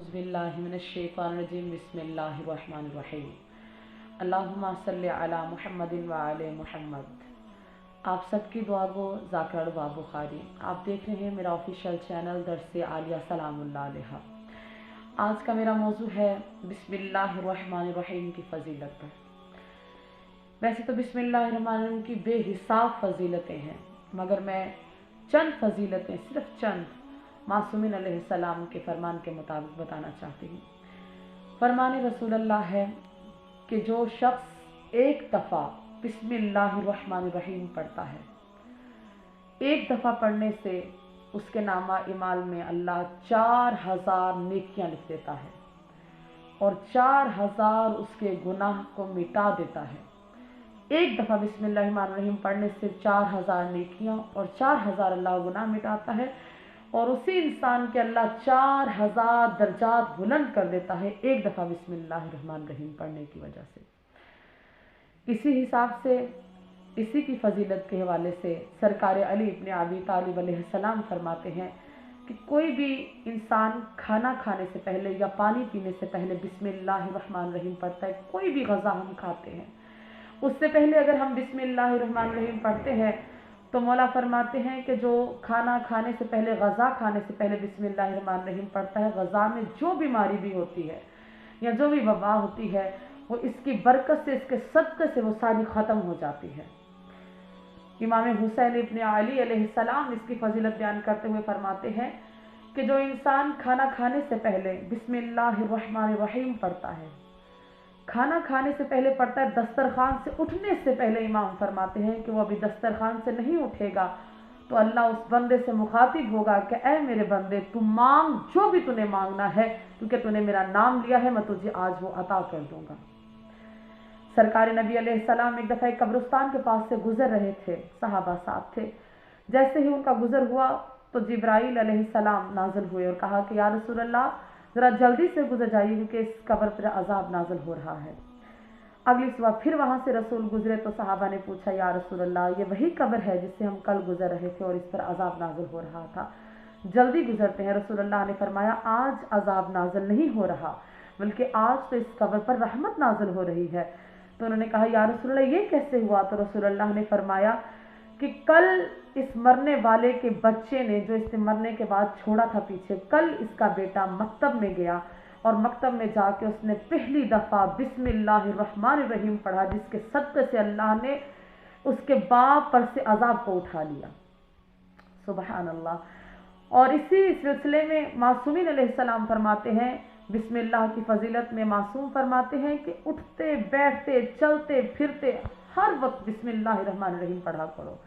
औज़ुबिल्लाहिमिनश्शैतानिर्रजीम बिस्मिल्लाहिर्रहमानिर्रहीम अल्लाहुम्मा सल्लि अला मुहम्मदिन व आले मुहम्मद। आप सबकी दुआ गो ज़ाकिरा लुबा बुखारी। आप देख रहे हैं मेरा ऑफिशियल चैनल दर्से आलिया सलामुल्लाह अलैहा। आज का मेरा मौजू है बिस्मिल्लाहिर्रहमानिर्रहीम की फ़जीलत पर। वैसे तो बिस्मिल्लाहिर्रहमानिर्रहीम की बेहिसाब फ़जीलतें हैं, मगर मैं चंद फ़जीलतें, सिर्फ चंद मासूमीन अलैहिस्सलाम के फरमान के मुताबिक बताना चाहती हूँ। फरमान रसूलुल्लाह है कि जो शख्स एक दफ़ा बिस्मिल्लाहिर्रहमानिर्रहीम पढ़ता है, एक दफ़ा पढ़ने से उसके नामा इमाल में अल्लाह 4000 नेकियां लिख देता है और 4000 उसके गुनाह को मिटा देता है। एक दफ़ा बिस्मिल्लाहिर्रहमानिर्रहीम पढ़ने से 4000 नेकियां और 4000 अल्लाह गुनाह मिटाता है और उसी इंसान के अल्लाह 4000 दर्जात बुलंद कर देता है एक दफ़ा बिस्मिल्लाहिर्रहमानिर्रहीम पढ़ने की वजह से। इसी हिसाब से, इसी की फजीलत के हवाले से सरकार अली इब्न अबी तालिब अलैहिस्सलाम फरमाते हैं कि कोई भी इंसान खाना खाने से पहले या पानी पीने से पहले बिस्मिल्लाहिर्रहमानिर्रहीम पढ़ता है। कोई भी गज़ा हम खाते हैं, उससे पहले अगर हम बिस्मिल्लाहिर्रहमानिर्रहीम पढ़ते हैं तो मौला फरमाते हैं कि जो खाना खाने से पहले, गज़ा खाने से पहले बिस्मिल्लाहिर्रहमानिर्रहीम पढ़ता है, गज़ा में जो बीमारी भी होती है या जो भी वबा होती है, वो इसकी बरकत से, इसके सदक़े से वो सारी ख़त्म हो जाती है। इमाम हुसैन इब्न अली अलैहिस्सलाम इसकी फजीलत बयान करते हुए फरमाते हैं कि जो इंसान खाना खाने से पहले बिस्मिल्लाहिर्रहमानिर्रहीम पढ़ता है, खाना खाने से पहले पढ़ता है, दस्तरखान से उठने से पहले इमाम फरमाते हैं कि वो अभी दस्तरखान से नहीं उठेगा तो अल्लाह उस बंदे से मुखातिब होगा कि ऐ मेरे बंदे, तू मांग जो भी तूने मांगना है, क्योंकि तूने मेरा नाम लिया है, मैं तुझे आज वो अता कर दूंगा। सरकार नबी अलैहिस्सलाम एक दफ़ा एक कब्रिस्तान के पास से गुजर रहे थे, सहाबा साथ थे। जैसे ही उनका गुजर हुआ तो जिब्राइल अलैहिस्सलाम नाजिल हुए और कहा कि या रसूल अल्लाह, ज़रा जल्दी से गुजर जाइए क्योंकि इस कब्र पर अजाब नाजिल हो रहा है। अगली सुबह फिर वहाँ से रसूल गुजरे तो सहाबा ने पूछा, या रसूल अल्लाह, ये वही कब्र है जिससे हम कल गुजर रहे थे और इस पर अजाब नाजिल हो रहा था, जल्दी गुजरते हैं। रसूल अल्लाह ने फरमाया, आज अजाब नाजिल नहीं हो रहा, बल्कि आज तो इस कब्र पर रहमत नाजिल हो रही है। तो उन्होंने कहा, या रसूल अल्लाह, ये कैसे हुआ? तो रसूल अल्लाह ने फरमाया कि कल इस मरने वाले के बच्चे ने, जो इसने मरने के बाद छोड़ा था पीछे, कल इसका बेटा मकतब में गया और मकतब में जाके उसने पहली दफ़ा बिस्मिल्लाहिर्रहमानिर्रहीम पढ़ा, जिसके सदक़े से अल्लाह ने उसके बाप पर से अजाब को उठा लिया। सुबहान अल्लाह। और इसी सिलसिले में मासूमीन अलैहिस्सलाम फरमाते हैं, बिस्मिल्लाह की फजीलत में मासूम फरमाते हैं कि उठते बैठते चलते फिरते हर वक्त बिस्मिल्लाहिर्रहमानिर्रहीम पढ़ा करो।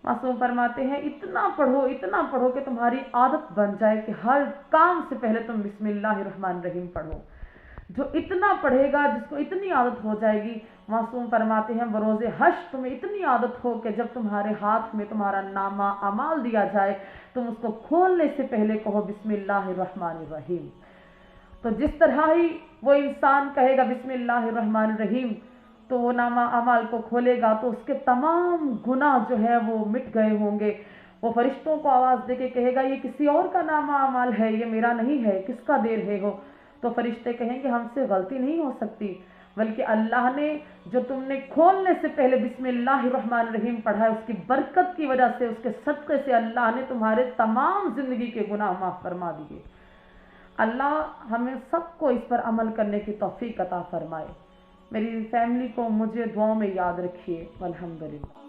मासूम फरमाते हैं, इतना पढ़ो कि तुम्हारी आदत बन जाए कि हर काम से पहले तुम बिस्मिल्लाहिर्रहमानिर्रहीम पढ़ो। जो इतना पढ़ेगा, जिसको इतनी आदत हो जाएगी, मासूम फरमाते हैं बरोज़े हश्र तुम्हें इतनी आदत हो कि जब तुम्हारे हाथ में तुम्हारा नामा अमाल दिया जाए, तुम उसको खोलने से पहले कहो बिस्मिल्लाहिर्रहमानिर्रहीम। तो जिस तरह ही वो इंसान कहेगा बिस्मिल्लाहिर्रहमानिर्रहीम, तो वो नामा अमाल को खोलेगा तो उसके तमाम गुनाह जो है वो मिट गए होंगे। वो फरिश्तों को आवाज़ दे के कहेगा, ये किसी और का नामा अमाल है, ये मेरा नहीं है, किसका देर है हो? तो फरिश्ते कहेंगे, हमसे गलती नहीं हो सकती, बल्कि अल्लाह ने जो तुमने खोलने से पहले बिस्मिल्लाहिर्रहमानिर्रहीम पढ़ा है, उसकी बरकत की वजह से, उसके सदक़े से अल्लाह ने तुम्हारे तमाम ज़िंदगी के गुनाह माफ़ फरमा दिए। अल्लाह हमें सबको इस पर अमल करने की तौफीक अता फरमाए। मेरी फैमिली को मुझे दुआओं में याद रखिए। अल्हम्दुलिल्लाह।